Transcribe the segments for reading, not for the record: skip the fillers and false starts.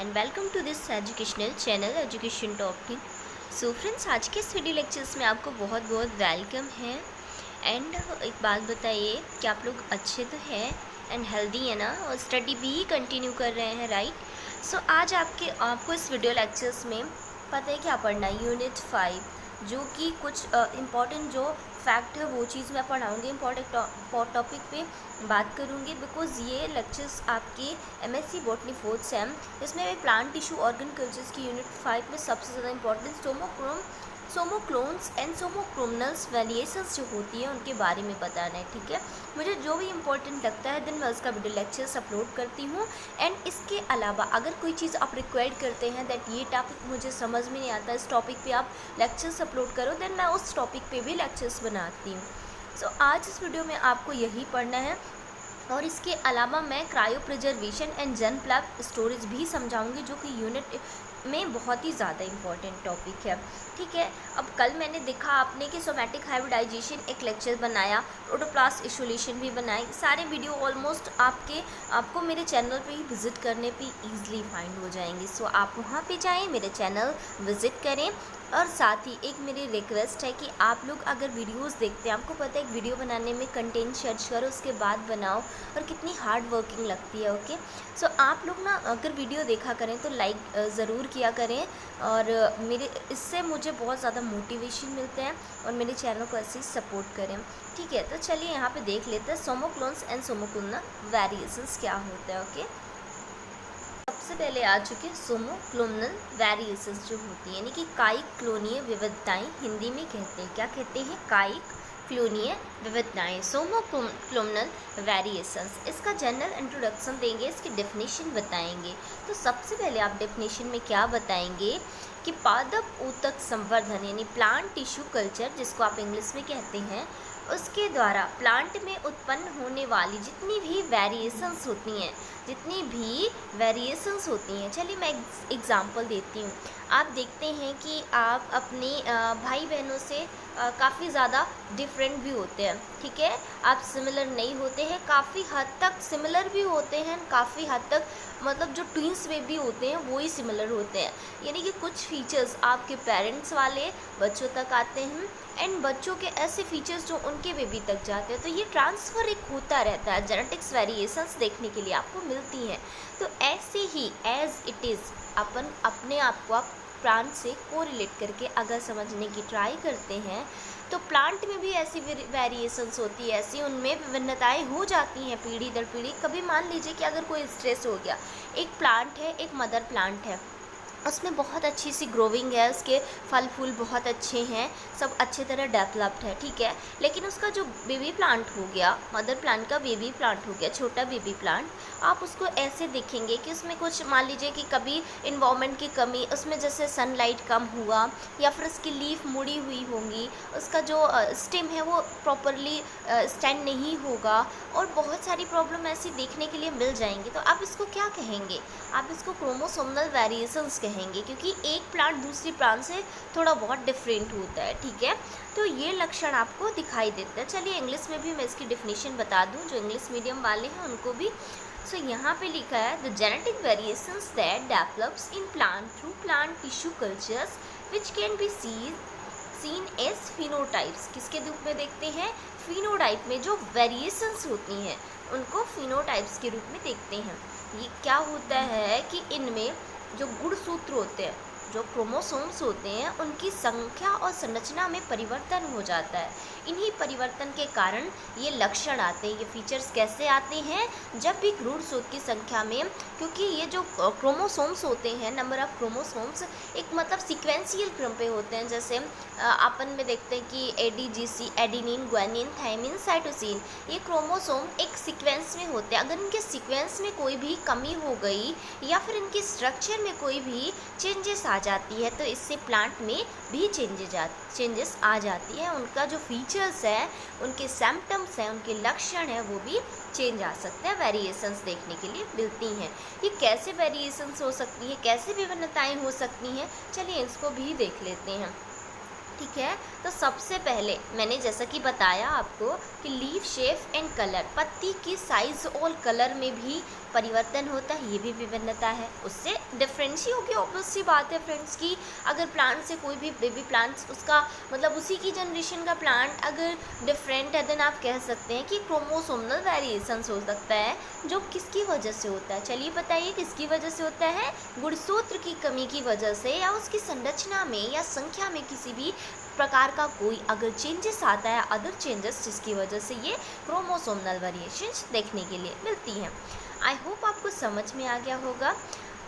and welcome to this educational channel education topic. So friends, आज के इस video lectures में आपको बहुत बहुत वेलकम है। एंड एक बात बताइए कि आप लोग अच्छे तो हैं एंड हेल्दी है ना, और स्टडी भी कंटिन्यू कर रहे हैं, राइट? सो आज आपको इस वीडियो लेक्चर्स में पता है क्या पढ़ना है, यूनिट 5, जो कि कुछ इम्पॉर्टेंट जो फैक्ट है वो चीज़ मैं पढ़ाऊँगी, इम्पॉर्टेंट टॉपिक पे बात करूँगी। बिकॉज ये लेक्चर्स आपके एमएससी बॉटनी 4th सेम, इसमें प्लांट टिश्यू ऑर्गन कल्चर्स की यूनिट 5 में सबसे ज़्यादा इंपॉर्टेंट सोमोक्लोन्स एंड सोमोक्रोमनल्स वेरिएशंस जो होती है उनके बारे में बताना है, ठीक है? मुझे जो भी इंपॉर्टेंट लगता है देन मैं उसका वीडियो लेक्चर्स अपलोड करती हूँ। एंड इसके अलावा अगर कोई चीज़ आप रिक्वायर्ड करते हैं दैट ये टॉपिक मुझे समझ में नहीं आता, इस टॉपिक पे आप लेक्चर्स अपलोड करो, देन मैं उस टॉपिक पे भी लेक्चर्स बनाती हूँ। सो आज इस वीडियो में आपको यही पढ़ना है, और इसके अलावा मैं cryopreservation and germplasm storage भी समझाऊंगी, जो कि यूनिट में बहुत ही ज़्यादा इंपॉर्टेंट टॉपिक है, ठीक है? अब कल मैंने देखा आपने कि सोमैटिक हाइब्रिडाइजेशन एक लेक्चर बनाया, प्रोटोप्लास्ट आइसोलेशन भी बनाई। सारे वीडियो ऑलमोस्ट आपको मेरे चैनल पे ही विज़िट करने पे ईजिली फाइंड हो जाएंगे। सो आप वहाँ पे जाएं, मेरे चैनल विज़िट करें। और साथ ही एक मेरी रिक्वेस्ट है कि आप लोग अगर वीडियोस देखते हैं, आपको पता है एक वीडियो बनाने में कंटेंट सर्च करो उसके बाद बनाओ, और कितनी हार्ड वर्किंग लगती है, ओके? सो आप लोग ना अगर वीडियो देखा करें तो लाइक ज़रूर किया करें, और इससे मुझे बहुत ज़्यादा मोटिवेशन मिलते हैं, और मेरे चैनल को ऐसे ही सपोर्ट करें, ठीक है? तो चलिए यहाँ पे देख लेते हैं सोमोक्लोन्स एंड सोमोक्लोनल वेरिएशंस क्या होता है, ओके? सबसे पहले आ चुके सोमोक्लोनल वेरिएशंस जो होती है, यानी कि कायिक क्लोनीय विविधताएं, हिंदी में कहते हैं, क्या कहते हैं? कायिक क्लोनीय विविधताएं, सोमोक्लोनल वेरिएशंस। इसका जनरल इंट्रोडक्शन देंगे, इसकी डेफिनेशन बताएंगे। तो सबसे पहले आप डेफिनेशन में क्या बताएंगे कि पादप ऊतक संवर्धन यानी प्लांट टिश्यू कल्चर, जिसको आप इंग्लिश में कहते हैं, उसके द्वारा प्लांट में उत्पन्न होने वाली जितनी भी वेरिएशंस होती हैं, चलिए मैं एग्जांपल देती हूँ। आप देखते हैं कि आप अपने भाई बहनों से काफ़ी ज़्यादा डिफरेंट भी होते हैं, ठीक है? आप सिमिलर नहीं होते हैं, काफ़ी हद तक सिमिलर भी होते हैं, काफ़ी हद तक मतलब जो ट्विंस बेबी होते हैं वो ही सिमिलर होते हैं, यानी कि कुछ फीचर्स आपके पेरेंट्स वाले बच्चों तक आते हैं, एंड बच्चों के ऐसे फीचर्स जो उनके बेबी तक जाते हैं। तो ये ट्रांसफ़र एक होता रहता है, जेनेटिक्स वेरिएशंस देखने के लिए आपको मिलती हैं। तो ऐसे ही एज इट इज़ अपन अपने आप को आप प्लांट से कोरिलेट करके अगर समझने की ट्राई करते हैं, तो प्लांट में भी ऐसी वेरिएशंस होती है, ऐसी उनमें विभिन्नताएं हो जाती हैं पीढ़ी दर पीढ़ी। कभी मान लीजिए कि अगर कोई स्ट्रेस हो गया, एक प्लांट है, एक मदर प्लांट है, उसमें बहुत अच्छी सी ग्रोविंग है, उसके फल फूल बहुत अच्छे हैं, सब अच्छे तरह डेवलप्ड है, ठीक है? लेकिन उसका जो बेबी प्लांट हो गया, मदर प्लांट का बेबी प्लांट हो गया, छोटा बेबी प्लांट, आप उसको ऐसे देखेंगे कि उसमें कुछ मान लीजिए कि कभी इन्वायरमेंट की कमी, उसमें जैसे सनलाइट कम हुआ, या फिर उसकी लीफ मुड़ी हुई होंगी, उसका जो स्टेम है वो प्रॉपरली स्टैंड नहीं होगा, और बहुत सारी प्रॉब्लम ऐसी देखने के लिए मिल जाएंगी। तो आप इसको क्या कहेंगे? आप इसको क्रोमोसोमल वेरिएशंस कहेंगे, क्योंकि एक प्लांट दूसरी प्लांट से थोड़ा बहुत डिफरेंट होता है, ठीक है? तो ये लक्षण आपको दिखाई देता है। चलिए इंग्लिश में भी मैं इसकी डेफिनेशन बता दूं, जो इंग्लिश मीडियम वाले हैं उनको भी। सो यहाँ पे लिखा है, the genetic variations that develops in plant through plant tissue cultures which can be seen as phenotypes. किसके रूप में देखते हैं? फिनोटाइप में जो वेरिएशंस होती हैं उनको फिनोटाइप्स के रूप में देखते हैं। ये क्या होता है कि इनमें जो गुणसूत्र होते हैं, जो क्रोमोसोम्स होते हैं, उनकी संख्या और संरचना में परिवर्तन हो जाता है। इन्हीं परिवर्तन के कारण ये लक्षण आते हैं। ये फीचर्स कैसे आते हैं? जब भी गुणसूत्र की संख्या में, क्योंकि ये जो क्रोमोसोम्स होते हैं, नंबर ऑफ क्रोमोसोम्स एक मतलब सीक्वेंशियल क्रम पे होते हैं। जैसे अपन में देखते हैं कि ADGC, adenine, guanine, thymine, cytosine, ये क्रोमोसोम एक सीक्वेंस में होते हैं। अगर इनके सीक्वेंस में कोई भी कमी हो गई, या फिर इनके स्ट्रक्चर में कोई भी चेंजेस आ जाती है, तो इससे प्लांट में भी चेंजेस आ जाती है। उनका जो फीचर्स है, उनके सिम्टम्स हैं, उनके लक्षण हैं, वो भी चेंज आ सकते हैं, वेरिएशंस देखने के लिए मिलती हैं। ये कैसे वेरिएशंस हो सकती है, कैसे विभिन्नताएं हो सकती हैं, चलिए इसको भी देख लेते हैं, ठीक है? तो सबसे पहले मैंने जैसा कि बताया आपको कि लीफ शेप एंड कलर, पत्ती की साइज और कलर में भी परिवर्तन होता है, ये भी विभिन्नता है, उससे डिफरेंस ही होगी। ऑब्वियस सी बात है फ्रेंड्स की अगर प्लांट से कोई भी बेबी प्लांट्स उसका मतलब उसी की जनरेशन का प्लांट अगर डिफरेंट है, देन आप कह सकते हैं कि क्रोमोसोमल वेरिएशंस हो सकता है, जो किसकी वजह से होता है। चलिए बताइए किसकी वजह से होता है? गुणसूत्र की कमी की वजह से, या उसकी संरचना में या संख्या में किसी भी प्रकार का कोई अगर चेंजेस आता है, अदर चेंजेस, जिसकी वजह से ये क्रोमोसोमल वेरिएशंस देखने के लिए मिलती हैं। आई होप आपको समझ में आ गया होगा।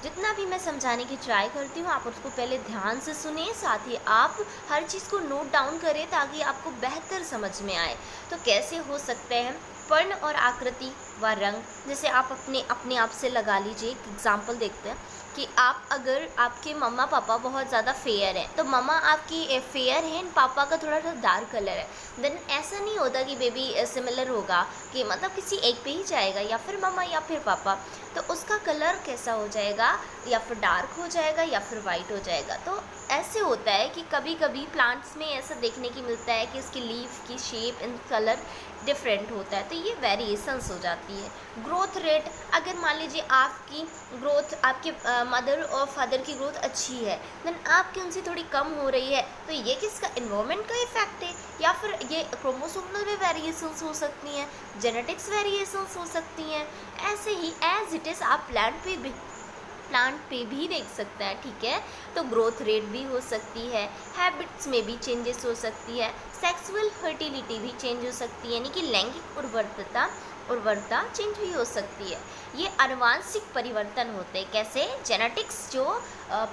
जितना भी मैं समझाने की ट्राई करती हूँ आप उसको पहले ध्यान से सुने, साथ ही आप हर चीज़ को नोट डाउन करें ताकि आपको बेहतर समझ में आए। तो कैसे हो सकते हैं वर्ण और आकृति व रंग, जैसे आप अपने आप से लगा लीजिए। एक एग्जाम्पल देखते हैं कि आप अगर आपके मम्मा पापा बहुत ज़्यादा फेयर हैं, तो मम्मा आपकी फेयर है, पापा का थोड़ा सा डार्क कलर है, देन ऐसा नहीं होता कि बेबी सिमिलर होगा, कि मतलब किसी एक पे ही जाएगा, या फिर मम्मा या फिर पापा, तो उसका कलर कैसा हो जाएगा, या फिर डार्क हो जाएगा या फिर वाइट हो जाएगा। तो ऐसे होता है कि कभी कभी प्लांट्स में ऐसा देखने की मिलता है कि इसकी लीफ की शेप एंड कलर डिफरेंट होता है, तो ये वेरिएशंस हो जाती है। ग्रोथ रेट, अगर मान लीजिए आपकी ग्रोथ, आपके मदर और फादर की ग्रोथ अच्छी है, देन आपकी उनसे थोड़ी कम हो रही है, तो ये किसका? इन्वायरमेंट का इफेक्ट है, या फिर ये क्रोमोसोमल में वेरिएशंस हो सकती हैं, जेनेटिक्स वेरिएशंस हो सकती हैं। ऐसे ही एज इट इज़ आप प्लांट पे भी देख सकते हैं, ठीक है। तो ग्रोथ रेट भी हो सकती है, हैबिट्स में भी चेंजेस हो सकती है, सेक्सुअल फर्टिलिटी भी चेंज हो सकती है, यानी कि लैंगिक उर्वरता चेंज भी हो सकती है। ये आनुवांशिक परिवर्तन होते हैं। कैसे? जेनेटिक्स जो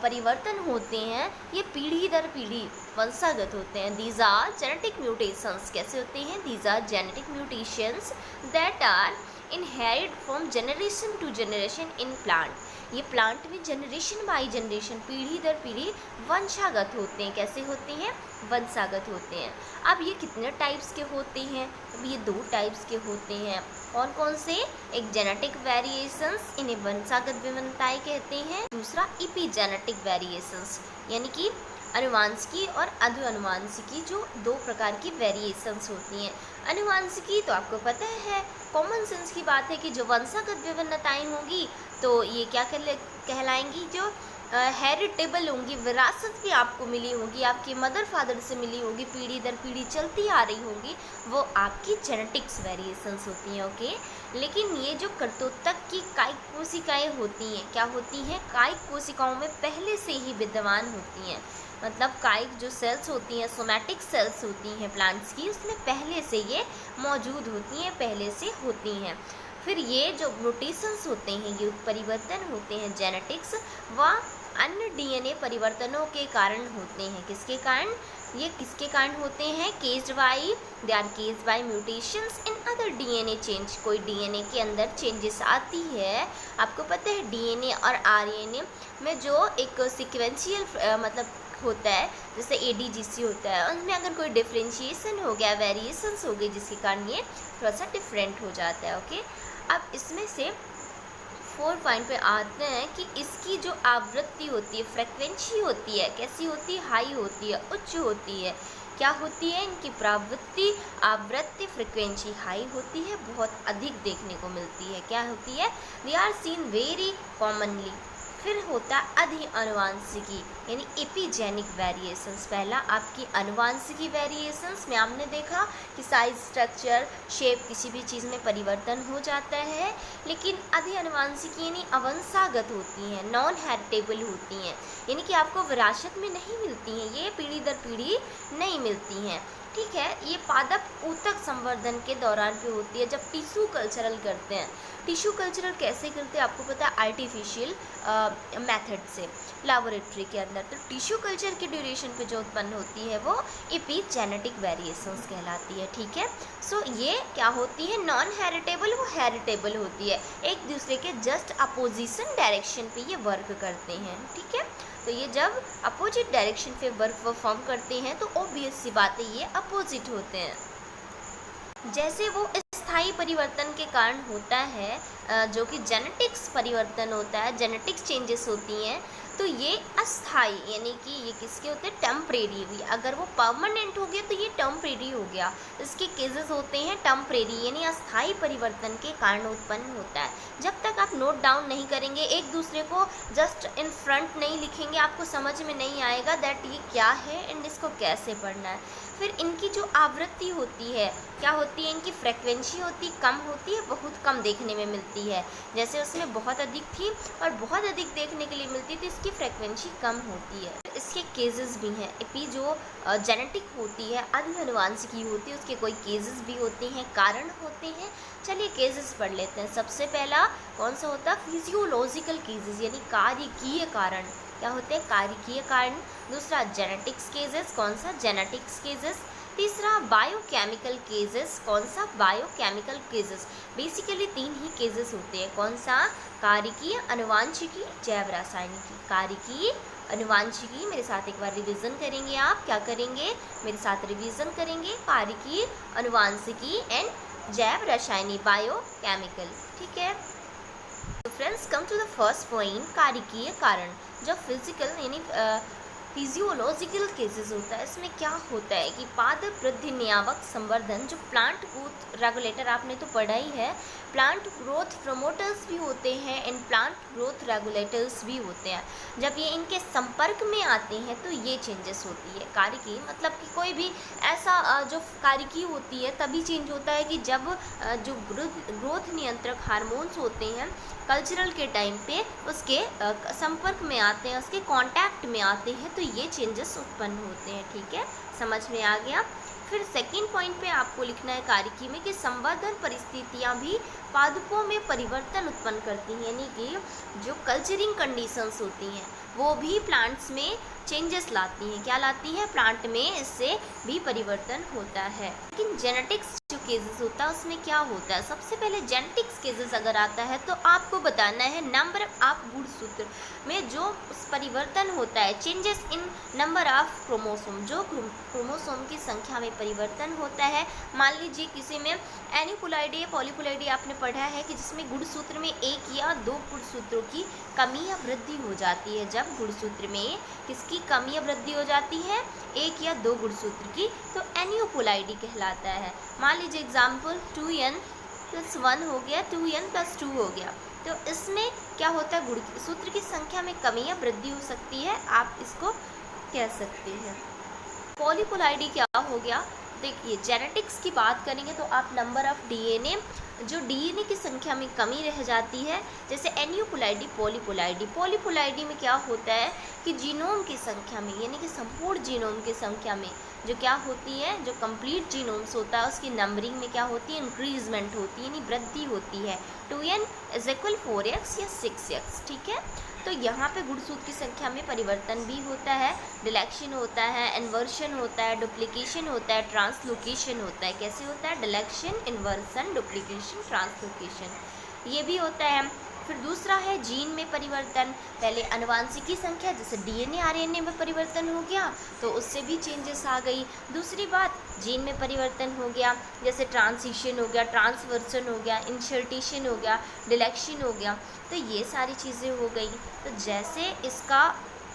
परिवर्तन होते हैं ये पीढ़ी दर पीढ़ी वंशागत होते हैं। These are genetic mutations. कैसे होते हैं? These are genetic mutations that are inherit from generation to generation in plant. ये प्लांट में जनरेशन बाई जनरेशन, पीढ़ी दर पीढ़ी वंशागत होते हैं। कैसे होते हैं? वंशागत होते हैं। अब ये कितने टाइप्स के होते हैं? अब ये 2 टाइप्स के होते हैं। कौन कौन से? एक जेनेटिक वेरिएशंस, इन्हें वंशागत विभिन्नताएं कहते हैं। दूसरा इपीजेनेटिक वेरिएशंस, यानी कि अनुवांशिकी और अनुवांशिकी, जो 2 प्रकार की वेरिएशंस होती हैं। अनुवांशिकी तो आपको पता है, कॉमन सेंस की बात है कि जो वंशागत विभिन्नताएं होंगी तो ये क्या कहलाएंगी? जो हेरिटेबल होंगी, विरासत भी आपको मिली होगी, आपके मदर फादर से मिली होगी, पीढ़ी दर पीढ़ी चलती आ रही होगी, वो आपकी जेनेटिक्स वेरिएशंस होती हैं। ओके। लेकिन ये जो कर्तोत्तक की कायिक कोशिकाएँ होती हैं, क्या होती हैं? कायिक कोशिकाओं में पहले से ही विद्यमान होती हैं। मतलब कायिक जो सेल्स होती हैं, सोमैटिक सेल्स होती हैं प्लांट्स की, उसमें पहले से ये मौजूद होती हैं, पहले से होती हैं। फिर ये जो म्यूटेशंस होते हैं, ये परिवर्तन होते हैं जेनेटिक्स व अन्य डीएनए परिवर्तनों के कारण होते हैं। किसके कारण? ये किसके कारण होते हैं? They are caused by mutations in other DNA change. कोई डीएनए के अंदर चेंजेस आती है, आपको पता है डीएनए और आरएनए में जो एक सीक्वेंशियल मतलब होता है, जैसे एडीजीसी होता है, उनमें अगर कोई डिफ्रेंशिएशन हो गया, वेरिएशंस हो गई, जिसके कारण ये थोड़ा सा डिफरेंट हो जाता है। ओके। अब इसमें से 4 पॉइंट पे आते हैं कि इसकी जो आवृत्ति होती है, फ्रिक्वेंसी होती है, कैसी होती है? हाई होती है, उच्च होती है। क्या होती है? इनकी आवृत्ति फ्रिक्वेंसी हाई होती है, बहुत अधिक देखने को मिलती है। क्या होती है? They are seen very commonly. फिर होता है अधि अनुवांशिकी, यानी एपिजेनिक वेरिएशंस। पहला आपकी अनुवांशिकी वेरिएशंस में आपने देखा कि साइज, स्ट्रक्चर, शेप, किसी भी चीज़ में परिवर्तन हो जाता है। लेकिन अधि अनुवांशिकी यानी अवंशागत होती हैं, नॉन हेरिटेबल होती हैं, यानी कि आपको विरासत में नहीं मिलती हैं, ये पीढ़ी दर पीढ़ी नहीं मिलती हैं। ठीक है। ये पादप ऊतक संवर्धन के दौरान पे होती है, जब टिश्यू कल्चरल करते हैं। टिश्यू कल्चरल कैसे करते हैं आपको पता है? आर्टिफिशियल मेथड से, लैबोरेटरी के अंदर। तो टिश्यू कल्चर की ड्यूरेशन पे जो उत्पन्न होती है वो एपिजेनेटिक वेरिएशंस कहलाती है। ठीक है। सो ये क्या होती है? नॉन हेरिटेबल, वो हेरिटेबल होती है, एक दूसरे के जस्ट अपोजिशन डायरेक्शन पे ये वर्क करते हैं। ठीक है। तो ये जब अपोजिट डायरेक्शन पे वर्क परफॉर्म करते हैं तो ऑब्वियस सी बात है ये अपोजिट होते हैं। जैसे वो स्थायी परिवर्तन के कारण होता है, जो कि जेनेटिक्स परिवर्तन होता है, जेनेटिक्स चेंजेस होती हैं, तो ये अस्थाई यानी कि ये किसके होते हैं, टेम्परेरी हुई। अगर वो परमानेंट हो गया तो ये टेम्परेरी हो गया। इसके केसेस होते हैं टेम्परेरी यानी अस्थाई परिवर्तन के कारण उत्पन्न होता है। जब तक आप नोट डाउन नहीं करेंगे, एक दूसरे को जस्ट इन फ्रंट नहीं लिखेंगे, आपको समझ में नहीं आएगा दैट ये क्या है एंड इसको कैसे पढ़ना है। फिर इनकी जो आवृत्ति होती है, क्या होती है, इनकी फ्रेक्वेंसी होती कम होती है, बहुत कम देखने में मिलती है। जैसे उसमें बहुत अधिक थी और बहुत अधिक देखने के लिए मिलती थी, इसकी फ्रेक्वेंसी कम होती है। इसके केसेस भी हैं। एपी जो जेनेटिक होती है, आदि अनुवांशिकी होती है, उसके कोई केसेस भी होते हैं, कारण होते हैं। चलिए केसेस पढ़ लेते हैं। सबसे पहला कौन सा होता है, फिजियोलॉजिकल केसेस यानी कार्यकीय कारण। क्या होते हैं, कार्यकीय कारण। दूसरा जेनेटिक्स केसेस, कौन सा, जेनेटिक्स केसेस। तीसरा बायोकेमिकल केसेस, कौन सा, बायोकेमिकल केसेस। बेसिकली 3 ही केसेस होते हैं, कौन सा, कार्यकीय, अनुवांशिकी, जैव रासायनिकी। कार्यकीय, अनुवांशिकी, मेरे साथ एक बार रिवीजन करेंगे आप, क्या करेंगे, मेरे साथ रिवीजन करेंगे, कार्यकीय, अनुवांशिकी एंड जैव रासायनिक, बायोकेमिकल। ठीक है, तो friends come to the first point, कार्यकीय कारण। जब फिजिकल यानी फिजियोलॉजिकल केसेस होता है, इसमें क्या होता है कि पादप वृद्धि नियामक संवर्धन, जो प्लांट ग्रोथ रेगुलेटर आपने तो पढ़ा ही है, प्लांट ग्रोथ प्रमोटर्स भी होते हैं एंड प्लांट ग्रोथ रेगुलेटर्स भी होते हैं। जब ये इनके संपर्क में आते हैं तो ये चेंजेस होती है। कार्यकी मतलब कि कोई भी ऐसा जो कार्यकी होती है तभी चेंज होता है कि जब जो ग्रोथ नियंत्रक हार्मोन्स होते हैं कल्चरल के टाइम पे उसके संपर्क में आते हैं, उसके कांटेक्ट में आते हैं, तो ये चेंजेस उत्पन्न होते हैं। ठीक है, समझ में आ गया। फिर सेकंड पॉइंट पे आपको लिखना है कार्यकी में कि संवर्धन परिस्थितियां भी पादपों में परिवर्तन उत्पन्न करती हैं, यानी कि जो कल्चरिंग कंडीशंस होती हैं वो भी प्लांट्स में चेंजेस लाती हैं। क्या लाती हैं, प्लांट में इससे भी परिवर्तन होता है। लेकिन जेनेटिक्स जो केसेस होता है उसमें क्या होता है, सबसे पहले जेनेटिक्स केसेस अगर आता है तो आपको बताना है नंबर ऑफ गुणसूत्र में जो परिवर्तन होता है, changes in number of chromosome, जो क्रोमोसोम की संख्या में परिवर्तन होता है। मान लीजिए किसी में एनिपुलाइडी या पॉलीपुलाइडी आपने पढ़ा है कि जिसमें गुणसूत्र में 1 या 2 गुणसूत्रों की कमी या वृद्धि हो जाती है। जब गुणसूत्र में किसकी कमी या वृद्धि हो जाती है, 1 या 2 गुणसूत्र की, तो एनियोपुलाइडी कहलाता है। मान लीजिए एग्जाम्पल 2n+1 हो गया, 2n+2 हो गया, तो इसमें क्या होता है, गुणसूत्र की संख्या में कमी या वृद्धि हो सकती है, आप इसको कह सकते हैं। पॉलीपुलाइडी क्या हो गया, देखिए जेनेटिक्स की बात करेंगे तो आप नंबर ऑफ डीएनए, जो डीएनए की संख्या में कमी रह जाती है, जैसे एनियोपुलाइडी, पॉलीपुलाइडी। पॉलीपुलाइडी में क्या होता है कि जीनोम की संख्या में यानी कि संपूर्ण जीनोम की संख्या में जो क्या होती है, जो कंप्लीट जीनोम्स होता है उसकी नंबरिंग में क्या होती है, इंक्रीजमेंट होती है यानी वृद्धि होती है। 2n = 4x या 6x। ठीक है, तो यहाँ पे गुणसूत्र की संख्या में परिवर्तन भी होता है, डिलेक्शन होता है, इन्वर्शन होता है, डुप्लीकेशन होता है, ट्रांसलोकेशन होता है। कैसे होता है, डिलेक्शन, इन्वर्सन, डुप्लीकेशन, ट्रांसलोकेशन, ये भी होता है। फिर दूसरा है जीन में परिवर्तन, पहले आनुवांशिकी संख्या जैसे डीएनए आरएनए में परिवर्तन हो गया तो उससे भी चेंजेस आ गई। दूसरी बात जीन में परिवर्तन हो गया, जैसे ट्रांसिशन हो गया, ट्रांसवर्सन हो गया, इंसर्टेशन हो गया, डिलेक्शन हो गया, तो ये सारी चीज़ें हो गई। तो जैसे इसका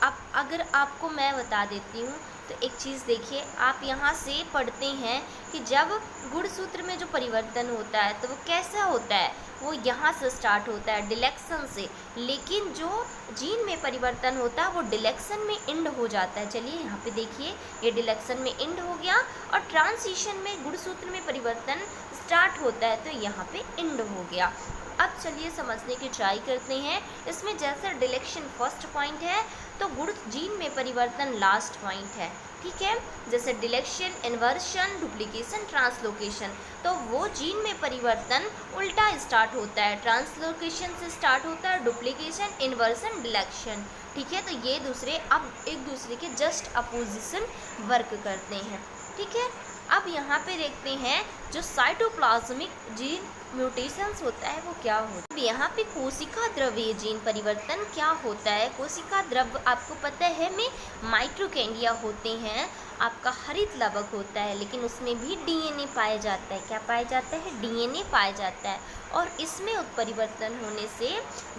अब अगर आपको मैं बता देती हूँ तो एक चीज़ देखिए, आप यहाँ से पढ़ते हैं कि जब गुणसूत्र में जो परिवर्तन होता है तो वो कैसा होता है, वो यहाँ से स्टार्ट होता है डिलेक्शन से, लेकिन जो जीन में परिवर्तन होता है वो डिलेक्शन में एंड हो जाता है। चलिए यहाँ पे देखिए, ये डिलेक्शन में एंड हो गया और ट्रांसिशन में गुणसूत्र में परिवर्तन स्टार्ट होता है तो यहाँ पे एंड हो गया। अब चलिए समझने की ट्राई करते हैं। इसमें जैसे डिलेक्शन फर्स्ट पॉइंट है तो गुण जीन में परिवर्तन लास्ट पॉइंट है। ठीक है, जैसे डिलेक्शन, इन्वर्शन, डुप्लीकेशन, ट्रांसलोकेशन, तो वो जीन में परिवर्तन उल्टा स्टार्ट होता है, ट्रांसलोकेशन से स्टार्ट होता है, डुप्लीकेशन, इन्वर्सन, डिलेक्शन। ठीक है, तो ये दूसरे अब एक दूसरे के जस्ट अपोजिशन वर्क करते हैं। ठीक है, अब यहाँ पे देखते हैं जो साइटोप्लाज्मिक जीन म्यूटेशंस होता है वो क्या होता है। यहाँ पे कोशिका द्रव्य जीन परिवर्तन क्या होता है। कोशिका द्रव्य आपको पता है में माइटोकॉन्ड्रिया होते हैं आपका हरित लवक होता है, लेकिन उसमें भी डीएनए पाया जाता है। क्या पाया जाता है? डीएनए पाया जाता है। और इसमें उत्परिवर्तन होने से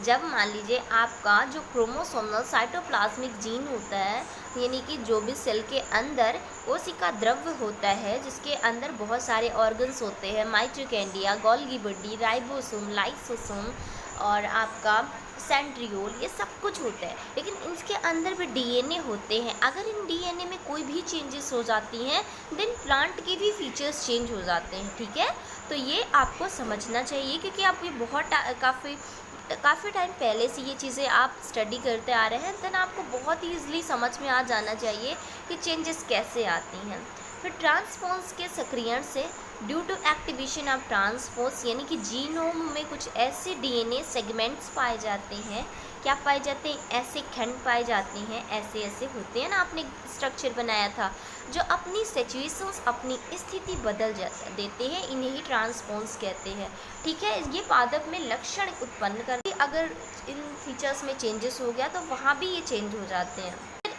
जब मान लीजिए आपका जो क्रोमोसोमल साइटोप्लाज्मिक जीन होता है, यानी कि जो भी सेल के अंदर कोशिका द्रव्य होता है, जिसके अंदर बहुत सारे ऑर्गन्स होते हैं, mitochondria, Golgi body, ribosome, lysosome और आपका सेंट्रियोल, ये सब कुछ होता है, लेकिन इसके अंदर भी डीएनए होते हैं। अगर इन डीएनए में कोई भी चेंजेस हो जाती हैं, देन प्लांट के भी फीचर्स चेंज हो जाते हैं। ठीक है, तो ये आपको समझना चाहिए, क्योंकि आप ये काफ़ी टाइम पहले से ये चीज़ें आप स्टडी करते आ रहे हैं, देन आपको बहुत ईजिली समझ में आ जाना चाहिए कि चेंजेस कैसे आती हैं। फिर ट्रांसपोन्स के सक्रियण से ड्यू टू एक्टिवेशन ऑफ ट्रांसपोन्स, यानी कि जीनोम में कुछ ऐसे डीएनए सेगमेंट्स पाए जाते हैं। क्या पाए जाते हैं? ऐसे खंड पाए जाते हैं, ऐसे ऐसे होते हैं ना, आपने स्ट्रक्चर बनाया था, जो अपनी सिचुएशंस, अपनी स्थिति बदल देते हैं, इन्हें ही ट्रांसपोन्स कहते हैं। ठीक है, ये पादप में लक्षण उत्पन्न करते, अगर इन फीचर्स में चेंजेस हो गया तो वहाँ भी ये चेंज हो जाते हैं।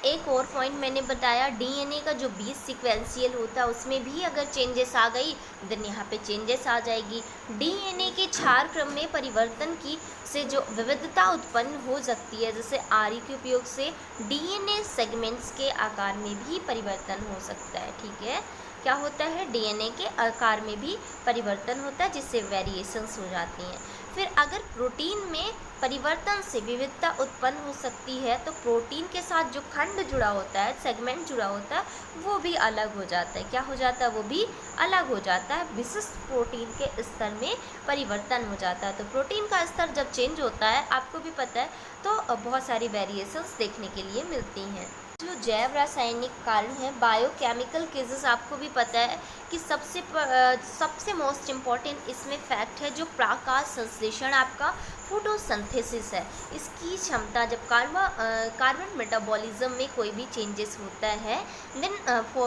एक और पॉइंट मैंने बताया, डीएनए का जो 20 सीक्वेंशियल होता है उसमें भी अगर चेंजेस आ गई, देन यहाँ पे चेंजेस आ जाएगी। डीएनए के क्षार क्रम में परिवर्तन की से जो विविधता उत्पन्न हो सकती है, जैसे आरी के उपयोग से डीएनए सेगमेंट्स के आकार में भी परिवर्तन हो सकता है। ठीक है, क्या होता है? डीएनए के आकार में भी परिवर्तन होता है, जिससे वेरिएशंस हो जाती हैं। फिर अगर प्रोटीन में परिवर्तन से विविधता उत्पन्न हो सकती है, तो प्रोटीन के साथ जो खंड जुड़ा होता है, सेगमेंट जुड़ा होता है, वो भी अलग हो जाता है। क्या हो जाता है? वो भी अलग हो जाता है। विशिष्ट प्रोटीन के स्तर में परिवर्तन हो जाता है। तो प्रोटीन का स्तर जब चेंज होता है, आपको भी पता है, तो बहुत सारी वेरिएशंस देखने के लिए मिलती हैं। जो जैव रासायनिक कारण है, बायोकेमिकल केसेस, आपको भी पता है कि सबसे मोस्ट इम्पॉर्टेंट इसमें फैक्ट है जो प्रकाश संश्लेषण, आपका फोटोसिंथेसिस है। इसकी क्षमता, जब कार्बन मेटाबॉलिज्म में कोई भी चेंजेस होता है, देन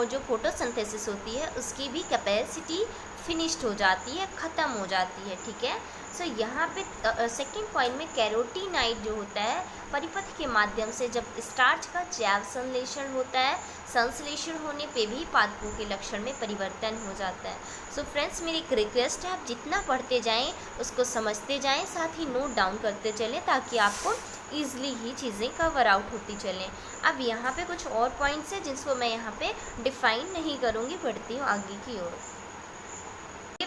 जो फोटोसिंथेसिस होती है उसकी भी कैपेसिटी फिनिश्ड हो जाती है, ख़त्म हो जाती है। ठीक है, सो यहाँ पे सेकेंड पॉइंट में कैरोटीनाइड जो होता है, परिपथ के माध्यम से जब स्टार्च का जैव संश्लेषण होता है, संश्लेषण होने पे भी पादपों के लक्षण में परिवर्तन हो जाता है। सो फ्रेंड्स, मेरी एक रिक्वेस्ट है, आप जितना पढ़ते जाएं उसको समझते जाएं, साथ ही नोट डाउन करते चलें, ताकि आपको ईजिली ही चीज़ें कवर आउट होती चलें। अब यहाँ पे कुछ और पॉइंट्स हैं जिनको मैं यहाँ पे डिफ़ाइन नहीं करूँगी, बढ़ती हूँ आगे की ओर।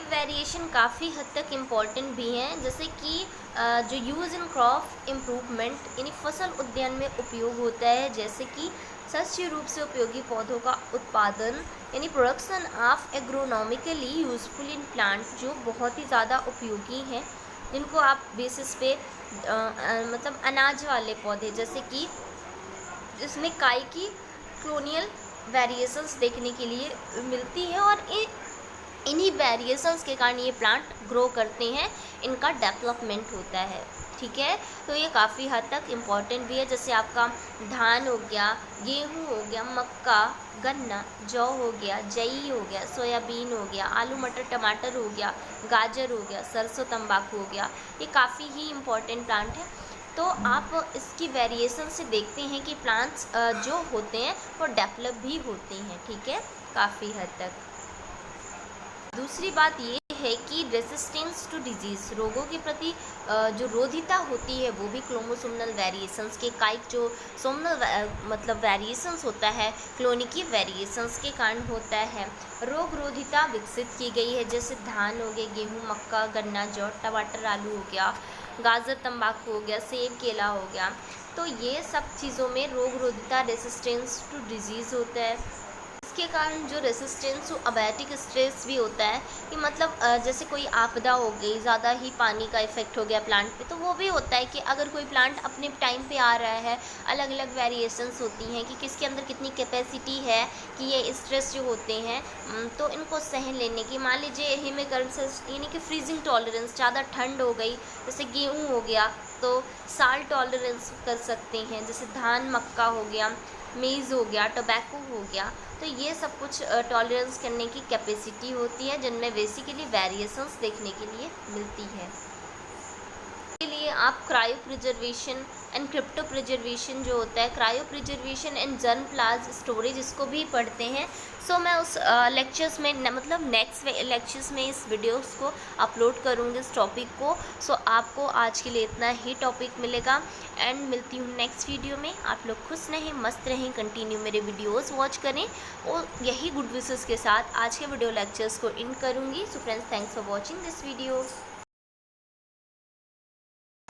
वेरिएशन काफ़ी हद तक इम्पॉर्टेंट भी हैं, जैसे कि जो यूज़ इन क्रॉप इम्प्रूवमेंट, यानी फसल उद्यान में उपयोग होता है, जैसे कि सस्य रूप से उपयोगी पौधों का उत्पादन, यानी production of agronomically useful in plant, जो बहुत ही ज़्यादा उपयोगी हैं, जिनको आप बेसिस पे मतलब अनाज वाले पौधे, जैसे कि जिसमें काई की क्लोनियल वेरिएशंस देखने के लिए मिलती है, और इन्हीं वेरिएशंस के कारण ये प्लांट ग्रो करते हैं, इनका डेवलपमेंट होता है। ठीक है, तो ये काफ़ी हद तक इम्पॉर्टेंट भी है, जैसे आपका धान हो गया, गेहूँ हो गया, मक्का, गन्ना, जौ हो गया, जई हो गया, सोयाबीन हो गया, आलू मटर टमाटर हो गया, गाजर हो गया, सरसों तंबाकू हो गया, ये काफ़ी ही इम्पॉर्टेंट प्लांट है। तो आप इसकी वेरिएशन से देखते हैं कि प्लांट्स जो होते हैं वो डेवलप भी होते हैं। ठीक है, काफ़ी हद तक। दूसरी बात ये है कि रेसिस्टेंस टू डिजीज़, रोगों के प्रति जो रोधिता होती है, वो भी क्रोमोसोमल वेरिएशंस के काइक जो सोमनल मतलब वेरिएशंस होता है, क्लोनिकी वेरिएशंस के कारण होता है। रोग रोधिता विकसित की गई है, जैसे धान हो गए, गेहूँ, मक्का, गन्ना, जौ, टमाटर, आलू हो गया, गाजर, तंबाकू हो गया, सेब, केला हो गया। तो ये सब चीज़ों में रोग रोधिता, रेसिस्टेंस टू डिजीज़ होता है। इसके कारण जो रेसिस्टेंस टू अबायोटिक स्ट्रेस भी होता है, कि मतलब जैसे कोई आपदा हो गई, ज़्यादा ही पानी का इफ़ेक्ट हो गया प्लांट पे, तो वो भी होता है कि अगर कोई प्लांट अपने टाइम पे आ रहा है, अलग अलग वेरिएशंस होती हैं कि किसके अंदर कितनी कैपेसिटी है कि ये स्ट्रेस जो होते हैं तो इनको सहन लेने की। मान लीजिए हिमेकल्चर, यानी कि फ्रीजिंग टॉलरेंस, ज़्यादा ठंड हो गई, जैसे गेहूँ हो गया तो साल टॉलरेंस कर सकते हैं, जैसे धान, मक्का हो गया, मेज़ हो गया, टोबैको हो गया। तो ये सब कुछ टॉलरेंस करने की कैपेसिटी होती है, जिनमें बेसिकली वेरिएशंस देखने के लिए मिलती है। इसके लिए आप cryopreservation and crypto preservation जो होता है, cryopreservation and germplasm storage, इसको भी पढ़ते हैं। सो मैं उस लेक्चर्स में मतलब नेक्स्ट लेक्चर्स में इस वीडियोस को अपलोड करूँगी इस टॉपिक को। सो आपको आज के लिए इतना ही टॉपिक मिलेगा एंड मिलती हूँ नेक्स्ट वीडियो में। आप लोग खुश रहें, मस्त रहें, कंटिन्यू मेरे वीडियोस वॉच करें और यही गुड विशेस के साथ आज के वीडियो लेक्चर्स को एंड करूँगी। So friends, thanks for watching this video.